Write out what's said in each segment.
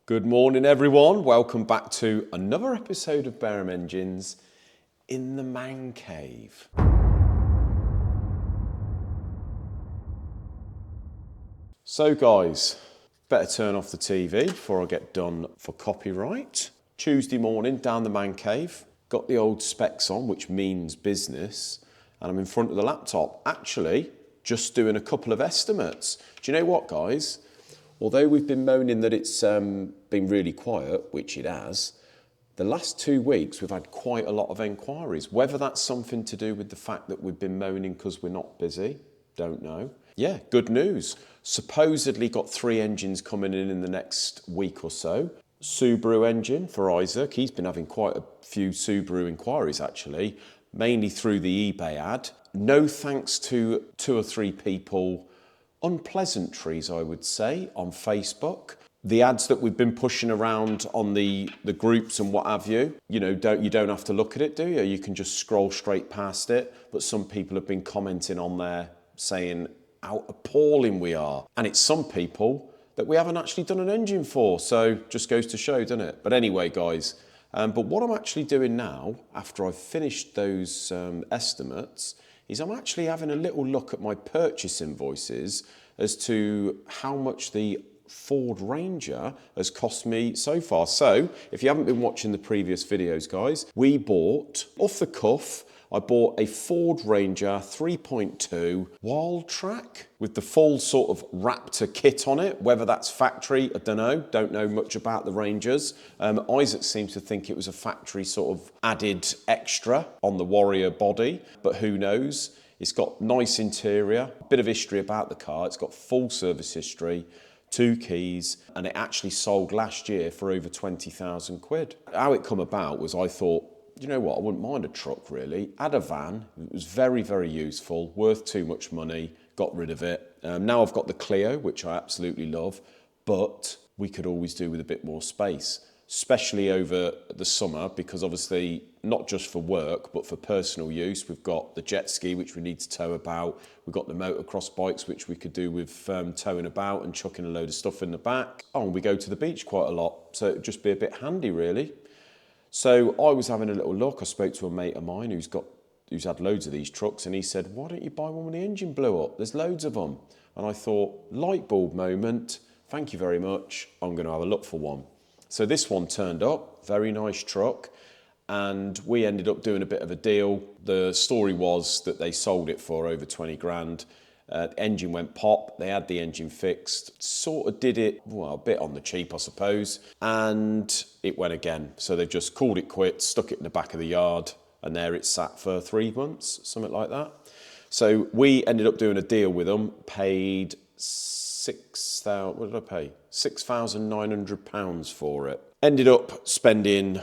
Good morning, everyone. Welcome back to another episode of Barham Engines in the Man Cave. So guys, better turn off the TV before I get done for copyright. Tuesday morning, down the Man Cave, got the old specs on, which means business, and I'm in front of the laptop, actually just doing a couple of estimates. Do you know what, guys? Although we've been moaning that it's been really quiet, which it has, the last 2 weeks we've had quite a lot of enquiries. Whether that's something to do with the fact that we've been moaning because we're not busy, don't know. Yeah, good news. Supposedly got 3 engines coming in the next week or so. Subaru engine for Isaac. He's been having quite a few Subaru inquiries actually, mainly through the eBay ad. No thanks to 2 or 3 people, unpleasantries, I would say, on Facebook. The ads that we've been pushing around on the groups and what have you, you don't have to look at it, do you? You can just scroll straight past it. But some people have been commenting on there saying how appalling we are. And it's some people that we haven't actually done an engine for. So just goes to show, doesn't it? But anyway, guys, but what I'm actually doing now, after I've finished those estimates, is I'm actually having a little look at my purchase invoices as to how much the Ford Ranger has cost me so far. So, if you haven't been watching the previous videos, guys, we bought, off the cuff, I bought a Ford Ranger 3.2 Wildtrak with the full sort of Raptor kit on it. Whether that's factory, I don't know much about the Rangers. Isaac seems to think it was a factory sort of added extra on the Warrior body, but who knows? It's got nice interior, a bit of history about the car. It's got full service history, 2 keys, and it actually sold last year for over 20,000 quid. How it come about was I thought, you know what, I wouldn't mind a truck really. Had a van, it was very, very useful, worth too much money, got rid of it. Now I've got the Clio, which I absolutely love, but we could always do with a bit more space, especially over the summer, because obviously not just for work, but for personal use. We've got the jet ski, which we need to tow about. We've got the motocross bikes, which we could do with towing about and chucking a load of stuff in the back. Oh, and we go to the beach quite a lot, so it'd just be a bit handy really. So I was having a little look. I spoke to a mate of mine who's had loads of these trucks, and he said, why don't you buy one when the engine blew up? There's loads of them. And I thought, light bulb moment, thank you very much, I'm going to have a look for one. So this one turned up, very nice truck, and we ended up doing a bit of a deal. The story was that they sold it for over 20 grand. The engine went pop, they had the engine fixed, sort of did it, well, a bit on the cheap, I suppose, and it went again. So they've just called it quits, stuck it in the back of the yard, and there it sat for 3 months, something like that. So we ended up doing a deal with them, paid what did I pay? £6,900 for it. Ended up spending,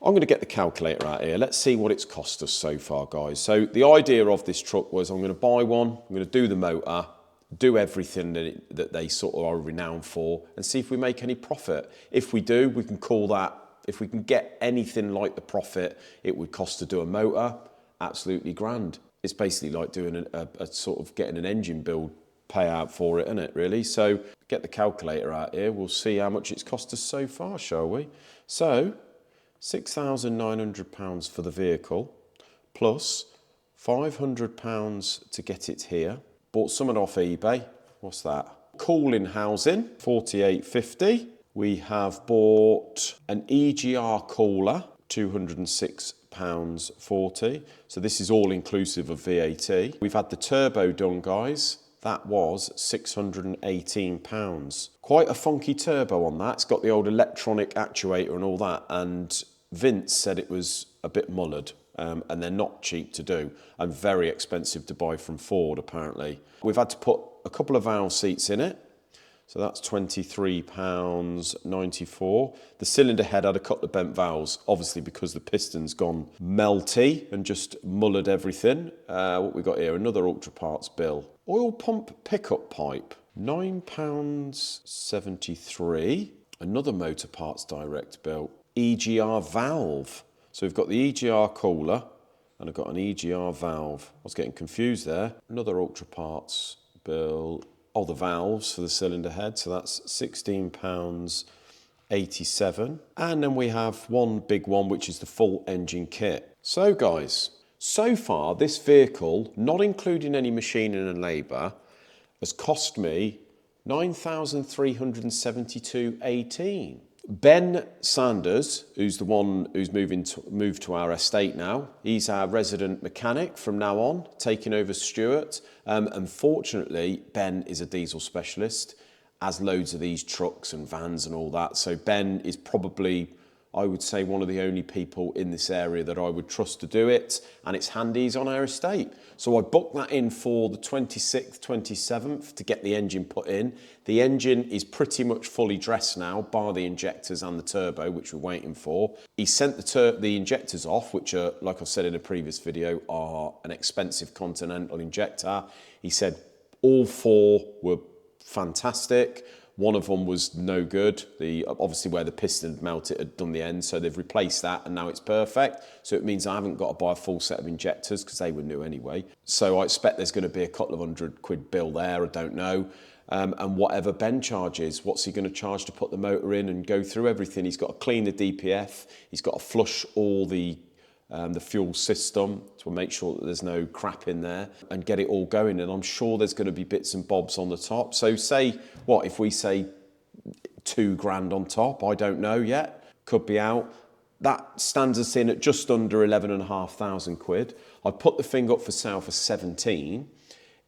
I'm going to get the calculator out here. Let's see what it's cost us so far, guys. So the idea of this truck was I'm going to buy one, I'm going to do the motor, do everything that they sort of are renowned for, and see if we make any profit. If we do, we can call that, if we can get anything like the profit it would cost to do a motor, absolutely grand. It's basically like doing a sort of getting an engine build payout for it, isn't it, really? So get the calculator out here. We'll see how much it's cost us so far, shall we? So £6,900 for the vehicle, plus £500 to get it here. Bought someone off eBay. What's that? Cooling housing, £48.50. We have bought an EGR cooler, £206.40. So this is all inclusive of VAT. We've had the turbo done, guys. That was £618. Quite a funky turbo on that. It's got the old electronic actuator and all that. And Vince said it was a bit mullered. And they're not cheap to do. And very expensive to buy from Ford, apparently. We've had to put a couple of valve seats in it. So that's £23.94. The cylinder head had a couple of bent valves, obviously because the piston's gone melty and just mullered everything. What we got here, another Ultra Parts bill. Oil pump pickup pipe, £9.73. Another Motor Parts Direct bill. EGR valve. So we've got the EGR cooler and I've got an EGR valve. I was getting confused there. Another Ultra Parts bill. Oh, the valves for the cylinder head. So that's £16 87. And then we have one big one, which is the full engine kit. So guys, so far this vehicle, not including any machining and labour, has cost me £9,372.18. Ben Sanders, who's the one who's moved to our estate now, he's our resident mechanic from now on, taking over Stuart. Unfortunately, Ben is a diesel specialist, has loads of these trucks and vans and all that. So Ben is probably, I would say, one of the only people in this area that I would trust to do it, and it's handy he's on our estate. So I booked that in for the 26th, 27th to get the engine put in. The engine is pretty much fully dressed now, bar the injectors and the turbo, which we're waiting for. He sent the injectors off, which are, like I said in a previous video, are an expensive Continental injector. He said all four were fantastic. One of them was no good. Obviously where the piston had melted had done the end, so they've replaced that and now it's perfect. So it means I haven't got to buy a full set of injectors because they were new anyway. So I expect there's going to be a couple of £100 bill there, I don't know. And whatever Ben charges, what's he going to charge to put the motor in and go through everything? He's got to clean the DPF, he's got to flush all the fuel system to make sure that there's no crap in there and get it all going. And I'm sure there's going to be bits and bobs on the top. So say, what, if we say £2,000 on top, I don't know yet, could be out. That stands us in at just under 11,500 quid. I put the thing up for sale for 17.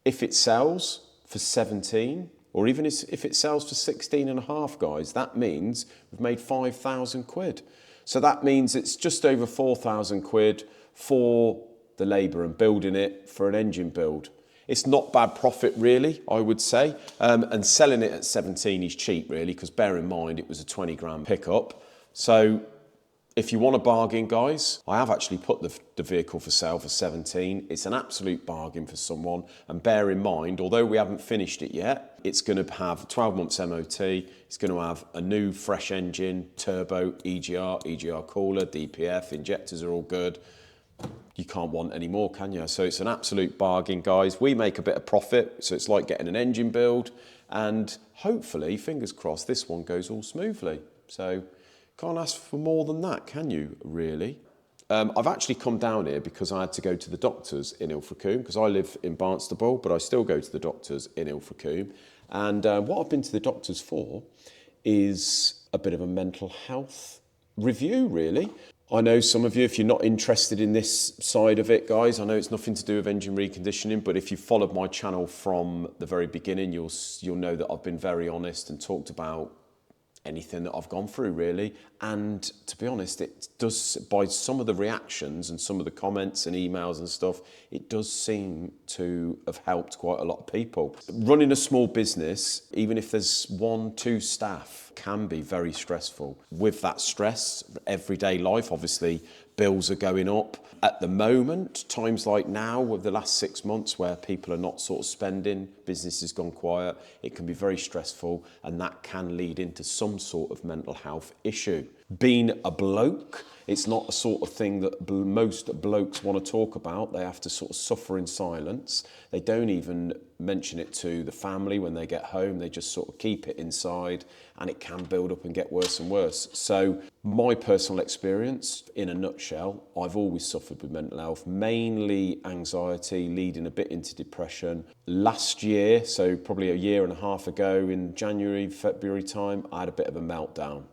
If it sells for 17, or even if it sells for 16 and a half, guys, that means we've made 5,000 quid. So that means it's just over 4,000 quid for the labour and building it for an engine build. It's not bad profit really, I would say. And selling it at 17 is cheap really, because bear in mind it was a 20 grand pickup. So if you want a bargain, guys, I have actually put the vehicle for sale for 17. It's an absolute bargain for someone. And bear in mind, although we haven't finished it yet, it's going to have 12 months MOT. It's going to have a new fresh engine, turbo, EGR cooler, DPF, injectors are all good. You can't want any more, can you? So it's an absolute bargain, guys. We make a bit of profit, so it's like getting an engine build. And hopefully, fingers crossed, this one goes all smoothly. So can't ask for more than that, can you, really? I've actually come down here because I had to go to the doctors in Ilfracombe, because I live in Barnstaple, but I still go to the doctors in Ilfracombe. And what I've been to the doctors for is a bit of a mental health review, really. I know some of you, if you're not interested in this side of it, guys, I know it's nothing to do with engine reconditioning, but if you've followed my channel from the very beginning, you'll know that I've been very honest and talked about anything that I've gone through, really. And to be honest, it does, by some of the reactions and some of the comments and emails and stuff, it does seem to have helped quite a lot of people. Running a small business, even if there's 1-2 staff, can be very stressful. With that stress, everyday life, obviously, bills are going up. At the moment, times like now, with the last 6 months where people are not sort of spending, business has gone quiet, it can be very stressful, and that can lead into some sort of mental health issue. Being a bloke, it's not a sort of thing that most blokes want to talk about. They have to sort of suffer in silence. They don't even mention it to the family when they get home. They just sort of keep it inside, and it can build up and get worse and worse. So my personal experience, in a nutshell, I've always suffered with mental health, mainly anxiety, leading a bit into depression. Last year, so probably a year and a half ago, in January, February time, I had a bit of a meltdown.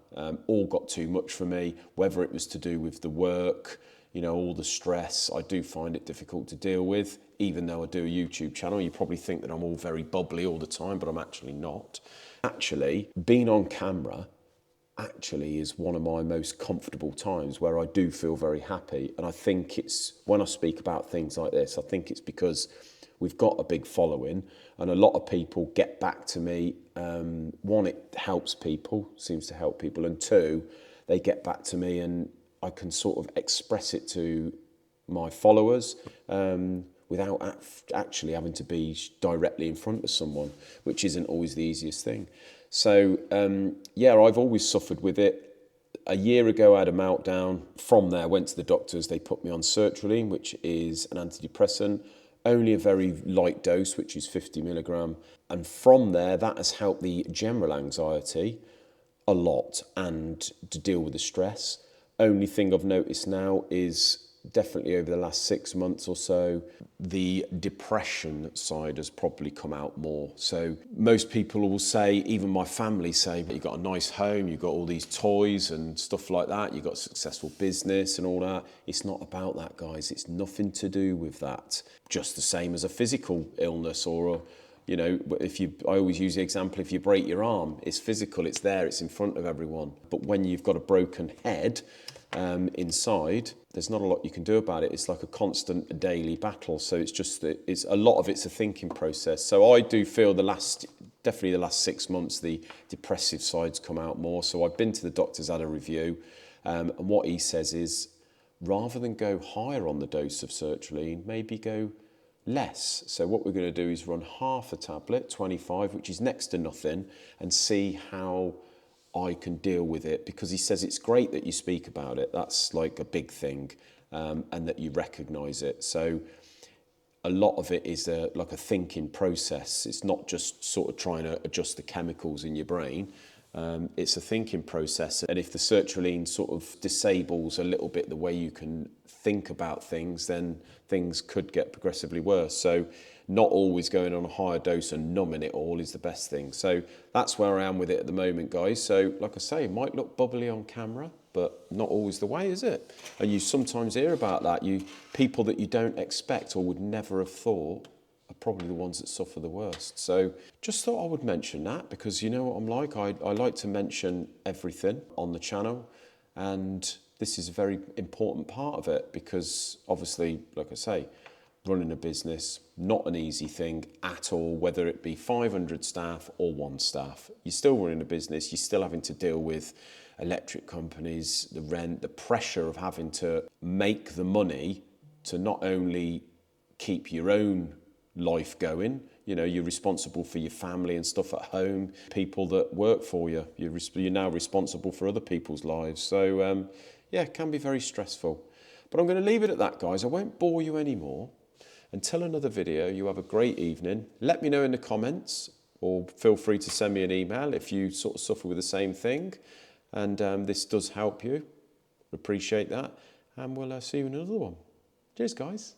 All got too much for me, whether it was to do with the work, you know, all the stress. I do find it difficult to deal with, even though I do a YouTube channel. You probably think that I'm all very bubbly all the time, but I'm actually not. Actually, being on camera actually is one of my most comfortable times where I do feel very happy. And I think it's, when I speak about things like this, I think it's because we've got a big following and a lot of people get back to me. One, it helps people, seems to help people. And two, they get back to me and I can sort of express it to my followers without actually having to be directly in front of someone, which isn't always the easiest thing. So, yeah, I've always suffered with it. A year ago, I had a meltdown. From there, I went to the doctors. They put me on sertraline, which is an antidepressant, only a very light dose, which is 50 milligram. And from there, that has helped the general anxiety. a lot and to deal with the stress. Only thing I've noticed now is definitely over the last 6 months or so, the depression side has probably come out more. So most people will say, even my family say, you've got a nice home, you've got all these toys and stuff like that, you've got a successful business and all that. It's not about that, guys. It's nothing to do with that. Just the same as a physical illness or you know, I always use the example, if you break your arm, it's physical, it's there, it's in front of everyone. But when you've got a broken head inside, there's not a lot you can do about it. It's like a constant daily battle. So it's just that it's a lot of it's a thinking process. So I do feel definitely the last 6 months, the depressive side's come out more. So I've been to the doctor's, had a review, and what he says is, rather than go higher on the dose of sertraline, maybe go less. So what we're going to do is run half a tablet, 25, which is next to nothing, and see how I can deal with it, because he says it's great that you speak about it. That's like a big thing, and that you recognise it. So a lot of it is like a thinking process. It's not just sort of trying to adjust the chemicals in your brain. It's a thinking process. And if the sertraline sort of disables a little bit the way you can think about things, then things could get progressively worse. So not always going on a higher dose and numbing it all is the best thing. So that's where I am with it at the moment, guys. So like I say, it might look bubbly on camera, but not always the way, is it? And you sometimes hear about that. People that you don't expect or would never have thought are probably the ones that suffer the worst. So just thought I would mention that, because you know what I'm like. I like to mention everything on the channel, and this is a very important part of it, because obviously, like I say, running a business, not an easy thing at all, whether it be 500 staff or 1 staff. You're still running a business, you're still having to deal with electric companies, the rent, the pressure of having to make the money to not only keep your own life going, you know, you're responsible for your family and stuff at home, people that work for you, you're now responsible for other people's lives. So yeah, it can be very stressful. But I'm going to leave it at that, guys. I won't bore you anymore. Until another video, you have a great evening. Let me know in the comments, or feel free to send me an email if you sort of suffer with the same thing. And this does help you. Appreciate that. And we'll see you in another one. Cheers, guys.